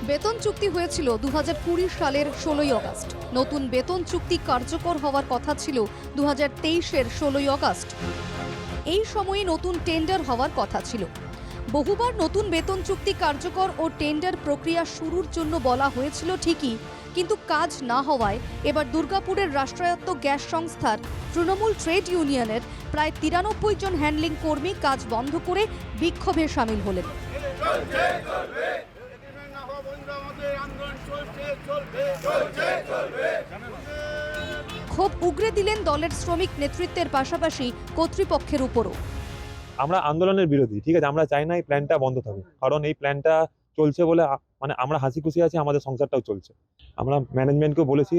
বেতন চুক্তি হয়েছিল 2020 সালের 16ই আগস্ট। নতুন বেতন চুক্তি কার্যকর হওয়ার কথা ছিল 2023-এর 16ই আগস্ট। এই সময়ে নতুন টেন্ডার হওয়ার কথা ছিল। বহুবার নতুন বেতন চুক্তি কার্যকর ও টেন্ডার প্রক্রিয়া শুরুর জন্য বলা হয়েছিল ঠিকই, কিন্তু কাজ না হওয়ায় এবার দুর্গাপুরের রাষ্ট্রায়ত্ত গ্যাস সংস্থার তৃণমূল ট্রেড ইউনিয়নের প্রায় 93 জন হ্যান্ডলিং কর্মী কাজ বন্ধ করে বিক্ষোভে সামিল হলেন। ক্ষোভ উগরে দিলেন দলের শ্রমিক নেতৃত্বের পাশাপাশি কর্তৃপক্ষের উপরও। আমরা আন্দোলনের বিরোধী, ঠিক আছে, আমরা চাই না এই প্ল্যানটা বন্ধ থাকুক, কারণ এই প্ল্যানটা চলছে বলে মানে আমরা হাসি খুশি আছি, আমাদের সংসারটাও চলছে। আমরা ম্যানেজমেন্টকেও বলেছি,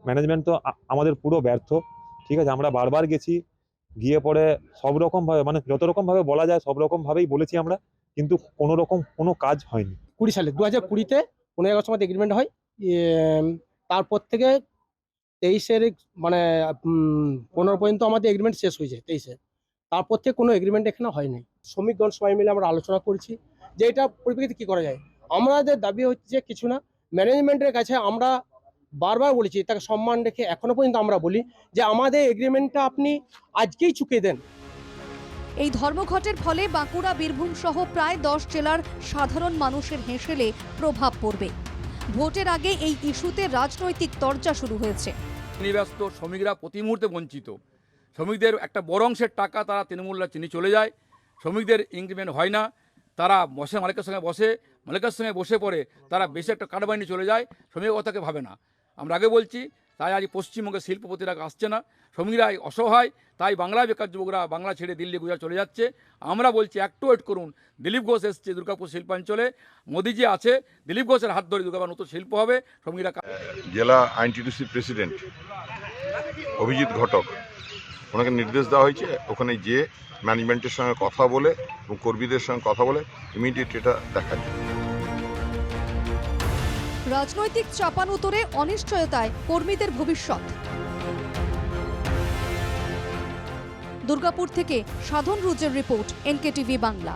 ম্যানেজমেন্ট তো আমাদের পুরো ব্যর্থ, ঠিক আছে। আমরা বারবার গেছি, গিয়ে পরে সব রকম ভাবে মানে যত রকম ভাবে বলা যায় সব রকম ভাবেই বলেছি আমরা, কিন্তু কোনো রকম কোনো কাজ হয়নি। 20 সালে 2020-তে 15 আগস্ট আমাদের এগ্রিমেন্ট হয়। তারপর থেকে 23-এর মানে 15 পর্যন্ত আমাদের এগ্রিমেন্ট শেষ হয়েছে 23-এ। তারপর থেকে কোনো এগ্রিমেন্ট এখানে হয়নি। শ্রমিকগণ সবাই মিলে আমরা আলোচনা করছি যে এটা পরিপ্রেক্ষিতে কী করা যায়। আমাদের দাবি হচ্ছে কিছু না, ম্যানেজমেন্টের কাছে আমরা বারবার বলেছি, তাকে সম্মান রেখে এখনো পর্যন্ত আমরা বলি যে আমাদের এগ্রিমেন্টটা আপনি আজকেই চুকিয়ে দেন। এই ধর্মঘটের ফলে বাঁকুড়া, বীরভূম সহ প্রায় 10 জেলার সাধারণ মানুষের হেঁসেলে প্রভাব পড়বে। ভোটের আগে এই ইস্যুতে রাজনৈতিক তরজা শুরু হয়েছে। ব্যস্ত শ্রমিকরা প্রতি মুহূর্তে বঞ্চিত। শ্রমিকদের একটা বড় অংশের টাকা তারা তৃণমূলরা চিনি চলে যায়। শ্রমিকদের ইনক্রিমেন্ট হয় না, তারা বসে মালিকের সঙ্গে বসে পড়ে তারা বেশি একটা কাটবাইনি চলে যায়, শ্রমিকের কথাকে ভাবে না। আমরা আগে বলছি, তাই আজ পশ্চিমবঙ্গের শিল্পপতিরা আসছে না, শ্রমিকরা অসহায়, তাই বাংলায় বেকার যুবকরা বাংলা ছেড়ে দিল্লি, গুজরাট চলে যাচ্ছে। আমরা বলছি একটু ওয়েট করুন, দিলীপ ঘোষ এসছে দুর্গাপুর শিল্পাঞ্চলে, মোদিজি আছে, দিলীপ ঘোষের হাত ধরে দুর্গাপুর নতুন শিল্প হবে। শ্রমিকরা জেলা আইনটিডিসি প্রেসিডেন্ট অভিজিৎ ঘটক, ওনাকে নির্দেশ দেওয়া হয়েছে ওখানে যে ম্যানেজমেন্টের সঙ্গে কথা বলে এবং কর্মীদের সঙ্গে কথা বলে ইমিডিয়েট এটা দেখা যায়। রাজনৈতিক চাপানুতরে অনিশ্চয়তায় কর্মীদের ভবিষ্যৎ। দুর্গাপুর থেকে সাধন রুজের রিপোর্ট, NKTV বাংলা।